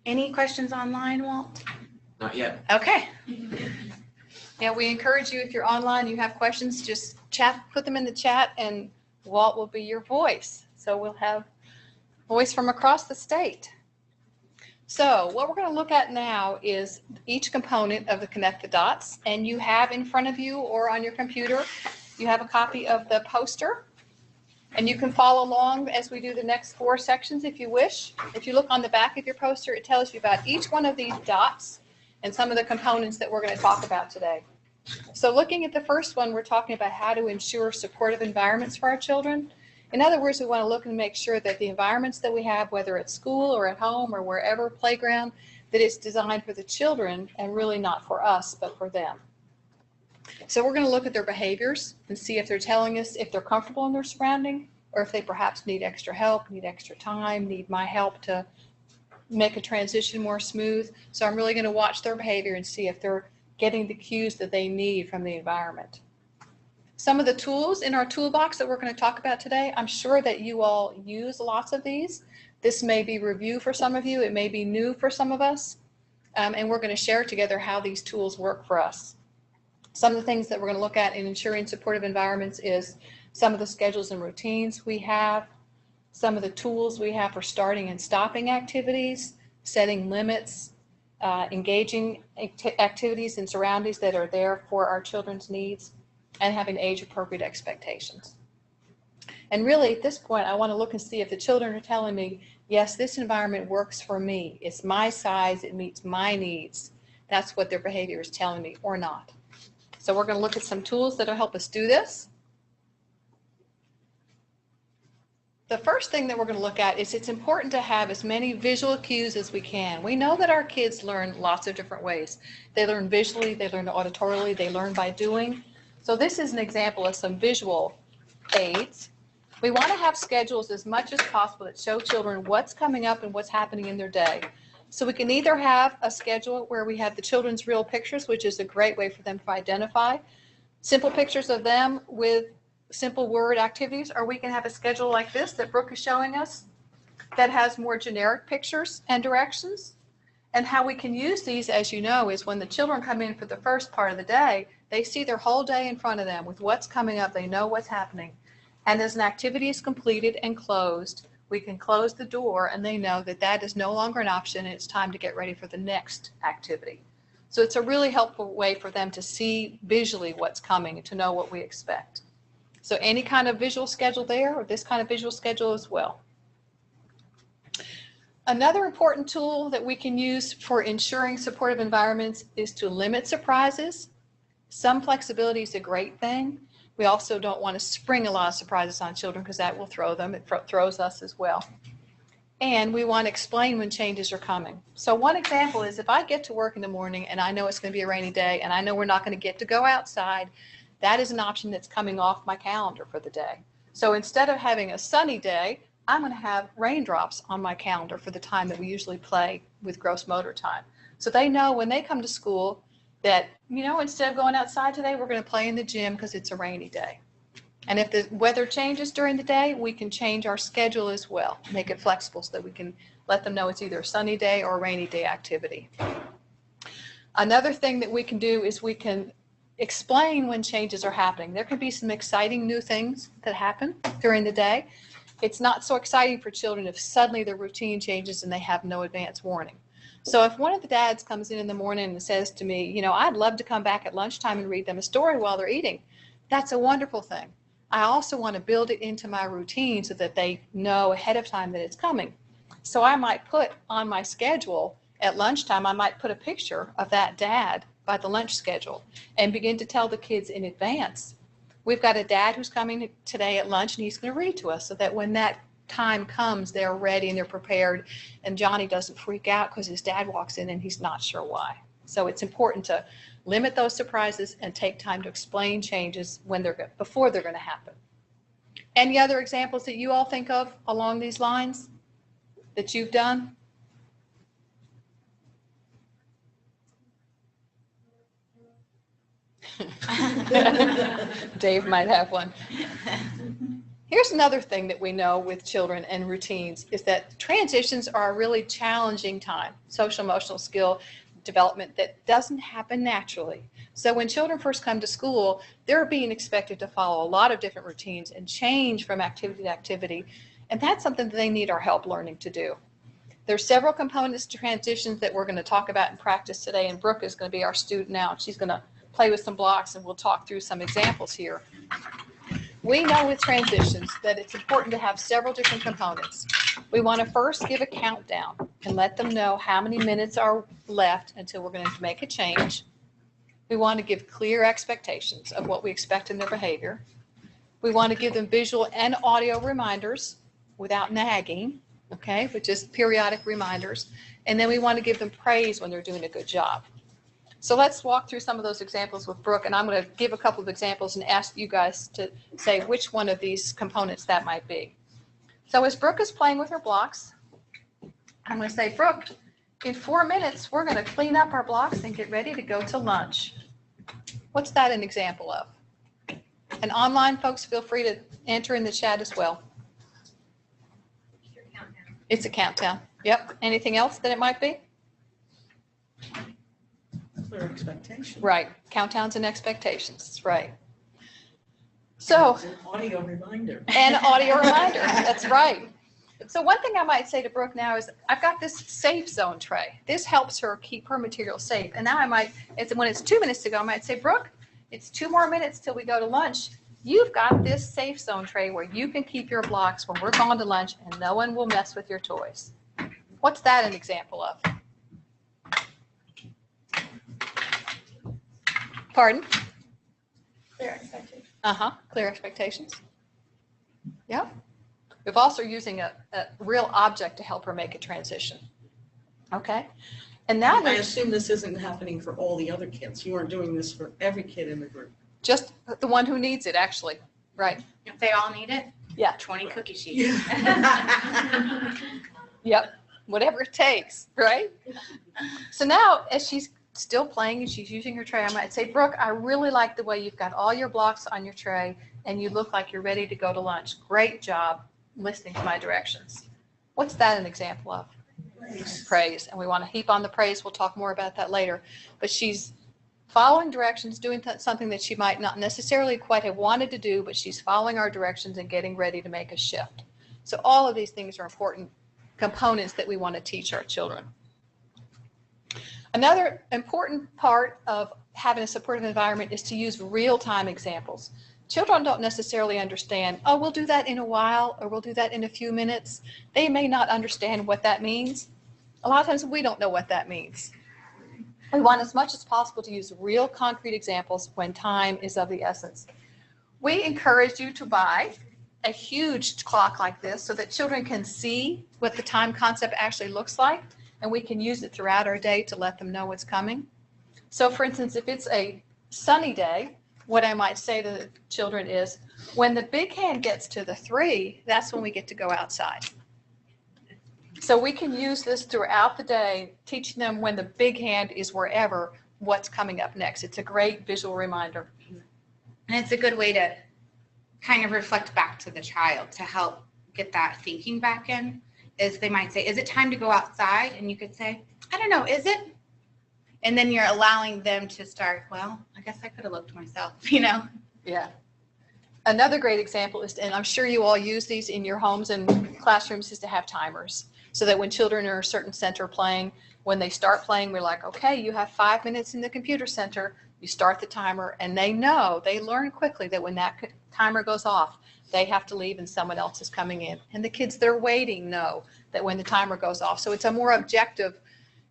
Any questions online, Walt? Not yet. Okay. Yeah, we encourage you, if you're online, you have questions, just put them in the chat, and Walt will be your voice. So we'll have voice from across the state. So what we're going to look at now is each component of the Connect the Dots, and you have in front of you or on your computer, you have a copy of the poster, and you can follow along as we do the next 4 sections if you wish. If you look on the back of your poster, it tells you about each one of these dots and some of the components that we're going to talk about today. So looking at the first one, we're talking about how to ensure supportive environments for our children. In other words, we want to look and make sure that the environments that we have, whether at school or at home or wherever, playground, that it's designed for the children and really not for us, but for them. So we're going to look at their behaviors and see if they're telling us if they're comfortable in their surrounding, or if they perhaps need extra help, need extra time, need my help to make a transition more smooth. So I'm really going to watch their behavior and see if they're getting the cues that they need from the environment. Some of the tools in our toolbox that we're going to talk about today, I'm sure that you all use lots of these. This may be review for some of you. It may be new for some of us. And we're going to share together how these tools work for us. Some of the things that we're going to look at in ensuring supportive environments is some of the schedules and routines we have, some of the tools we have for starting and stopping activities, setting limits, engaging activities and surroundings that are there for our children's needs, and having age-appropriate expectations. And really, at this point, I want to look and see if the children are telling me, yes, this environment works for me. It's my size. It meets my needs. That's what their behavior is telling me, or not. So we're going to look at some tools that will help us do this. The first thing that we're going to look at is it's important to have as many visual cues as we can. We know that our kids learn lots of different ways. They learn visually, they learn auditorily, they learn by doing. So this is an example of some visual aids. We want to have schedules as much as possible that show children what's coming up and what's happening in their day. So we can either have a schedule where we have the children's real pictures, which is a great way for them to identify, simple pictures of them with simple word activities, or we can have a schedule like this that Brooke is showing us that has more generic pictures and directions. And how we can use these, as you know, is when the children come in for the first part of the day, they see their whole day in front of them with what's coming up, they know what's happening. And as an activity is completed and closed, we can close the door and they know that that is no longer an option and it's time to get ready for the next activity. So it's a really helpful way for them to see visually what's coming and to know what we expect. So any kind of visual schedule there, or this kind of visual schedule as well. Another important tool that we can use for ensuring supportive environments is to limit surprises. Some flexibility is a great thing. We also don't want to spring a lot of surprises on children because that will throw them. It throws us as well. And we want to explain when changes are coming. So one example is if I get to work in the morning and I know it's going to be a rainy day and I know we're not going to get to go outside, that is an option that's coming off my calendar for the day. So instead of having a sunny day, I'm going to have raindrops on my calendar for the time that we usually play with gross motor time. So they know when they come to school that, you know, instead of going outside today, we're going to play in the gym because it's a rainy day. And if the weather changes during the day, we can change our schedule as well, make it flexible so that we can let them know it's either a sunny day or a rainy day activity. Another thing that we can do is we can explain when changes are happening. There can be some exciting new things that happen during the day. It's not so exciting for children if suddenly their routine changes and they have no advance warning. So if one of the dads comes in the morning and says to me, you know, I'd love to come back at lunchtime and read them a story while they're eating, that's a wonderful thing. I also want to build it into my routine so that they know ahead of time that it's coming. So I might put on my schedule at lunchtime, I might put a picture of that dad by the lunch schedule and begin to tell the kids in advance. We've got a dad who's coming today at lunch and he's going to read to us so that when that time comes, they're ready and they're prepared and Johnny doesn't freak out because his dad walks in and he's not sure why. So it's important to limit those surprises and take time to explain changes when before they're going to happen. Any other examples that you all think of along these lines that you've done? Dave might have one. Here's another thing that we know with children and routines is that transitions are a really challenging time, social emotional skill development that doesn't happen naturally. So when children first come to school, they're being expected to follow a lot of different routines and change from activity to activity. And that's something that they need our help learning to do. There's several components to transitions that we're going to talk about in practice today, and Brooke is going to be our student now. She's going to play with some blocks and we'll talk through some examples here. We know with transitions that it's important to have several different components. We want to first give a countdown and let them know how many minutes are left until we're going to make a change. We want to give clear expectations of what we expect in their behavior. We want to give them visual and audio reminders without nagging, okay, but just periodic reminders. And then we want to give them praise when they're doing a good job. So let's walk through some of those examples with Brooke, and I'm going to give a couple of examples and ask you guys to say which one of these components that might be. So as Brooke is playing with her blocks, I'm going to say, Brooke, in 4 minutes, we're going to clean up our blocks and get ready to go to lunch. What's that an example of? And online folks, feel free to enter in the chat as well. It's a countdown. Yep. Anything else that it might be? Clear expectations. Right. Countdowns and expectations. Right. So. An audio reminder. And audio reminder. That's right. So one thing I might say to Brooke now is I've got this safe zone tray. This helps her keep her material safe. And now I might, when it's 2 minutes to go, I might say, Brooke, it's 2 more minutes till we go to lunch. You've got this safe zone tray where you can keep your blocks when we're going to lunch and no one will mess with your toys. What's that an example of? Pardon? Clear expectations. Clear expectations. Yeah. We're also using a real object to help her make a transition. Okay. And now I assume this isn't happening for all the other kids. You aren't doing this for every kid in the group. Just the one who needs it, actually. Right. If they all need it, Yeah. 20 cookie sheets. Yep. Whatever it takes. Right. So now, as she's still playing and she's using her tray, I might say, Brooke, I really like the way you've got all your blocks on your tray and you look like you're ready to go to lunch. Great job listening to my directions. What's that an example of? Praise. And we want to heap on the praise. We'll talk more about that later. But she's following directions, doing something that she might not necessarily quite have wanted to do, but she's following our directions and getting ready to make a shift. So all of these things are important components that we want to teach our children. Another important part of having a supportive environment is to use real-time examples. Children don't necessarily understand, oh, we'll do that in a while, or we'll do that in a few minutes. They may not understand what that means. A lot of times we don't know what that means. We want as much as possible to use real concrete examples when time is of the essence. We encourage you to buy a huge clock like this so that children can see what the time concept actually looks like, and we can use it throughout our day to let them know what's coming. So for instance, if it's a sunny day, what I might say to the children is, when the big hand gets to the 3, that's when we get to go outside. So we can use this throughout the day, teaching them when the big hand is wherever, what's coming up next. It's a great visual reminder. And it's a good way to kind of reflect back to the child to help get that thinking back in. Is they might say, is it time to go outside? And you could say, I don't know, is it? And then you're allowing them to start, well, I guess I could have looked myself, you know? Yeah. Another great example is, and I'm sure you all use these in your homes and classrooms, is to have timers. So that when children are in a certain center playing, when they start playing, we're like, okay, you have 5 minutes in the computer center, you start the timer, and they know, they learn quickly that when that timer goes off, they have to leave and someone else is coming in. And the kids they're waiting know that when the timer goes off. So it's a more objective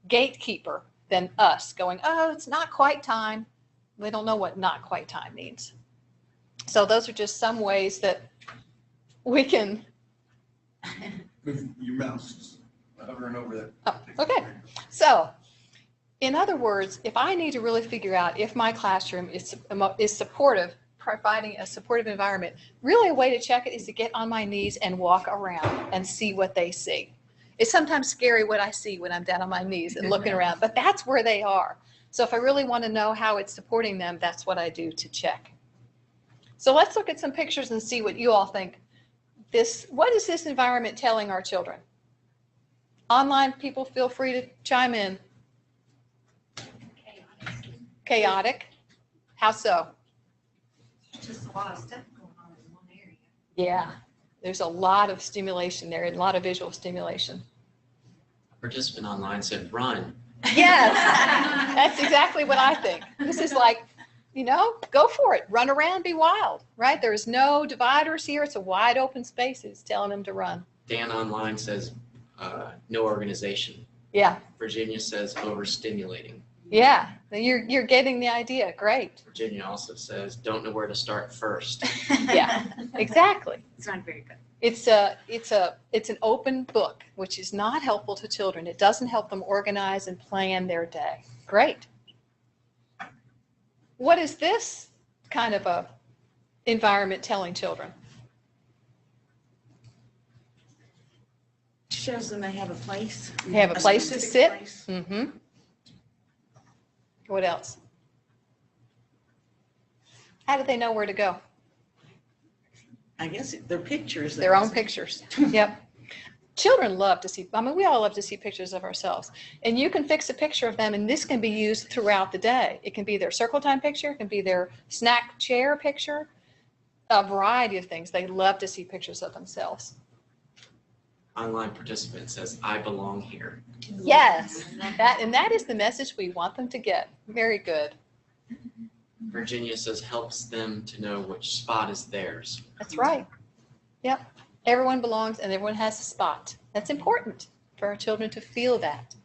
gatekeeper than us going, oh, it's not quite time. They don't know what not quite time means. So those are just some ways that we can. Move your mouse hovering over that. Oh, okay. So in other words, if I need to really figure out if my classroom is supportive, providing a supportive environment, really a way to check it is to get on my knees and walk around and see what they see. It's sometimes scary what I see when I'm down on my knees and looking around, but that's where they are. So if I really want to know how it's supporting them, that's what I do to check. So let's look at some pictures and see what you all think What is this environment telling our children? Online people, feel free to chime in. Chaotic. How so? Just a lot of stuff going on in one area. Yeah, there's a lot of stimulation there, and a lot of visual stimulation. A participant online said, run. Yes, that's exactly what I think. This is like, go for it. Run around, be wild, right? There's no dividers here. It's a wide open space. It's telling them to run. Dan online says, no organization. Yeah, Virginia says, overstimulating. yeah. You're getting the idea. Great. Virginia also says, don't know where to start first. Yeah, exactly. It's not very good. It's an open book, which is not helpful to children. It doesn't help them organize and plan their day. Great. What is this kind of a environment telling children? Shows them they have a place. They have a place to specific sit. place. Mm-hmm. What else? How do they know where to go? I guess their pictures. Their own pictures. Yep. Children love to see, we all love to see pictures of ourselves. And you can fix a picture of them, and this can be used throughout the day. It can be their circle time picture, it can be their snack chair picture, a variety of things. They love to see pictures of themselves. Online participant says, I belong here. Yes, that is the message we want them to get. Very good. Virginia says, helps them to know which spot is theirs. That's right. Yep. Everyone belongs and everyone has a spot. That's important for our children to feel that.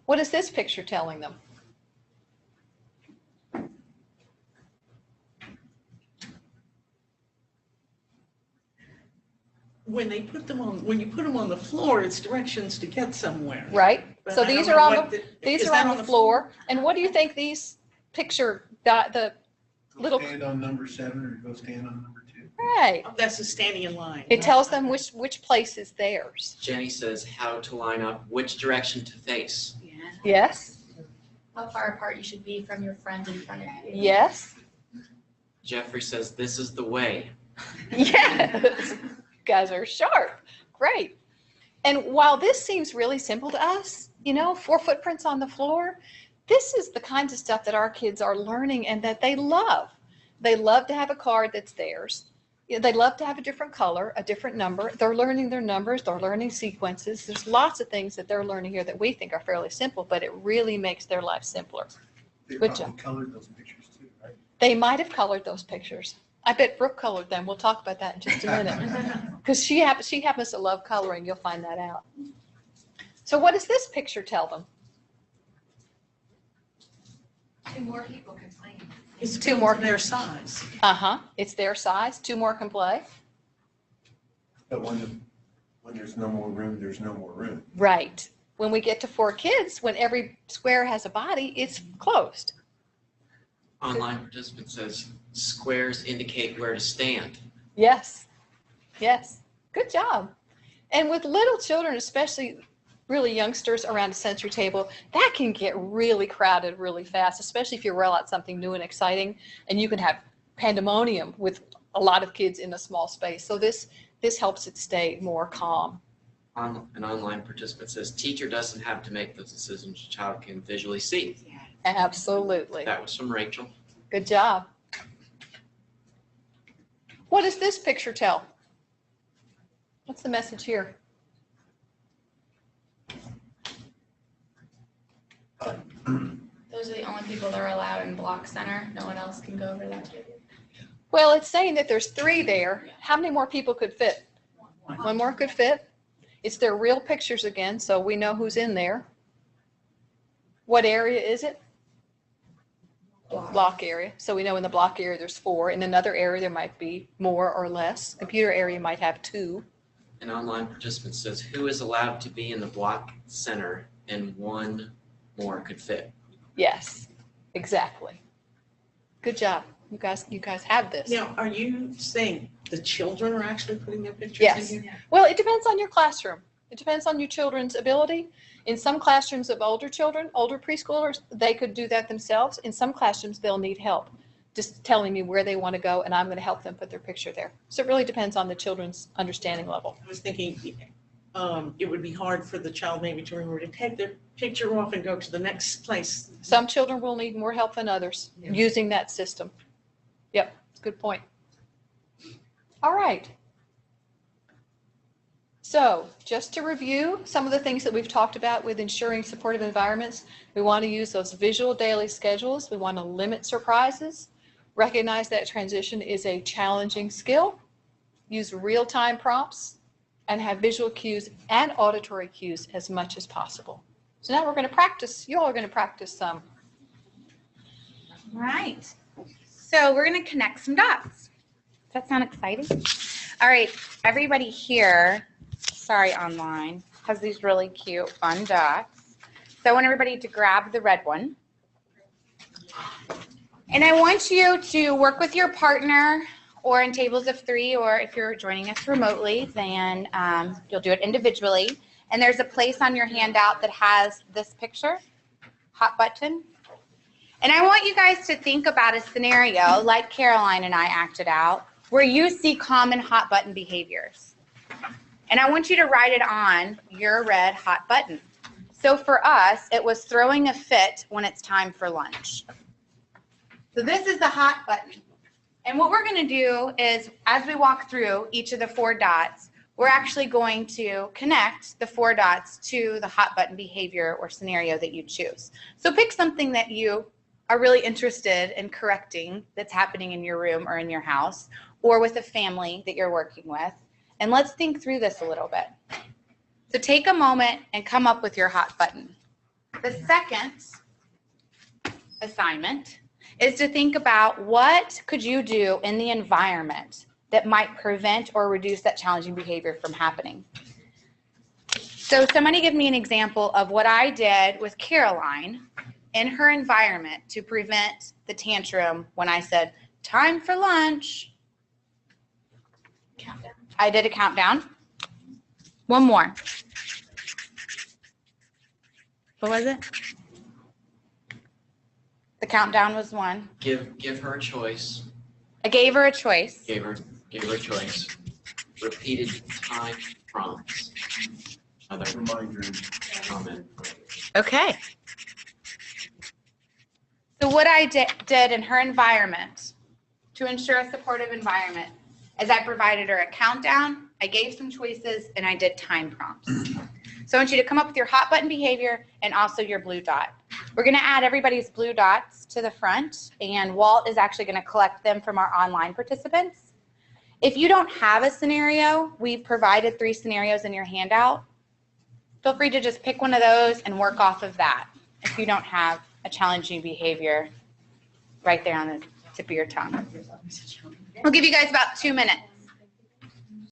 What is this picture telling them? When you put them on the floor, it's directions to get somewhere. Right? But So I don't these know are on what these is are that on the floor. And what do you think these picture the Go little stand on number 7 or go stand on number 2. right? Oh, that's just standing in line. It tells them which place is theirs. Jenny says, how to line up, which direction to face. Yeah. Yes. How far apart you should be from your friend in front of you. Yes. Jeffrey says, this is the way. Yes. You guys are sharp. Great. And while this seems really simple to us, 4 footprints on the floor, this is the kinds of stuff that our kids are learning and that they love. They love to have a card that's theirs. They love to have a different color, a different number. They're learning their numbers. They're learning sequences. There's lots of things that they're learning here that we think are fairly simple, but it really makes their life simpler. They Good probably job. colored those pictures too, right? They might have colored those pictures. I bet Brooke colored them. We'll talk about that in just a minute. Because she happens to love coloring. You'll find that out. So what does this picture tell them? 2 more people can play. It's 2 more. their size. Uh-huh. It's their size. 2 more can play. But when there's no more room, there's no more room. Right. When we get to 4 kids, when every square has a body, it's closed. Online participant says, squares indicate where to stand. Yes. Yes. Good job. And with little children, especially really youngsters around a sensory table, that can get really crowded really fast, especially if you roll out something new and exciting, and you can have pandemonium with a lot of kids in a small space. So this helps it stay more calm. An online participant says, teacher doesn't have to make those decisions, the child can visually see. Yeah. Absolutely. That was from Rachel. Good job. What does this picture tell? What's the message here? Those are the only people that are allowed in block center. No one else can go over that. Well, it's saying that there's 3 there. How many more people could fit? 1 more could fit. It's their real pictures again, so we know who's in there. What area is it? Block area. So we know in the block area there's 4. In another area there might be more or less. Computer area might have 2. An online participant says, who is allowed to be in the block center and 1 more could fit? Yes, exactly. Good job. You guys have this. Now, are you saying the children are actually putting their pictures Yes. in here? Well, it depends on your classroom. It depends on your children's ability. In some classrooms of older children, older preschoolers, they could do that themselves. In some classrooms, they'll need help. just telling me where they want to go, and I'm going to help them put their picture there. So it really depends on the children's understanding level. I was thinking, it would be hard for the child maybe to remember to take their picture off and go to the next place. Some children will need more help than others Yeah. using that system. Yep, good point. All right. So just to review some of the things that we've talked about with ensuring supportive environments, we want to use those visual daily schedules. We want to limit surprises, recognize that transition is a challenging skill, use real-time prompts, and have visual cues and auditory cues as much as possible. So now we're going to practice. You all are going to practice some. All right. So we're going to connect some dots. Does that sound exciting? All right. Everybody here, sorry, online, has these really cute, fun dots. So I want everybody to grab the red one. And I want you to work with your partner or in tables of 3, or if you're joining us remotely, then you'll do it individually. And there's a place on your handout that has this picture, hot button. And I want you guys to think about a scenario like Caroline and I acted out, where you see common hot button behaviors. And I want you to write it on your red hot button. So for us, it was throwing a fit when it's time for lunch. So this is the hot button. And what we're going to do is, as we walk through each of the 4 dots, we're actually going to connect the 4 dots to the hot button behavior or scenario that you choose. So pick something that you are really interested in correcting that's happening in your room or in your house or with a family that you're working with. And let's think through this a little bit. So take a moment and come up with your hot button. The second assignment is to think about what could you do in the environment that might prevent or reduce that challenging behavior from happening. So somebody give me an example of what I did with Caroline in her environment to prevent the tantrum when I said, time for lunch. Countdown. I did a countdown. One more. What was it? The countdown was 1. Give her a choice. I gave her a choice. Gave her a choice. Repeated time prompts. Other Reminder. comment. Okay. So what I did in her environment to ensure a supportive environment is I provided her a countdown, I gave some choices, and I did time prompts. So I want you to come up with your hot button behavior and also your blue dot. We're going to add everybody's blue dots to the front, and Walt is actually going to collect them from our online participants. If you don't have a scenario, we've provided 3 scenarios in your handout. Feel free to just pick one of those and work off of that if you don't have a challenging behavior right there on the tip of your tongue. We'll give you guys about 2 minutes.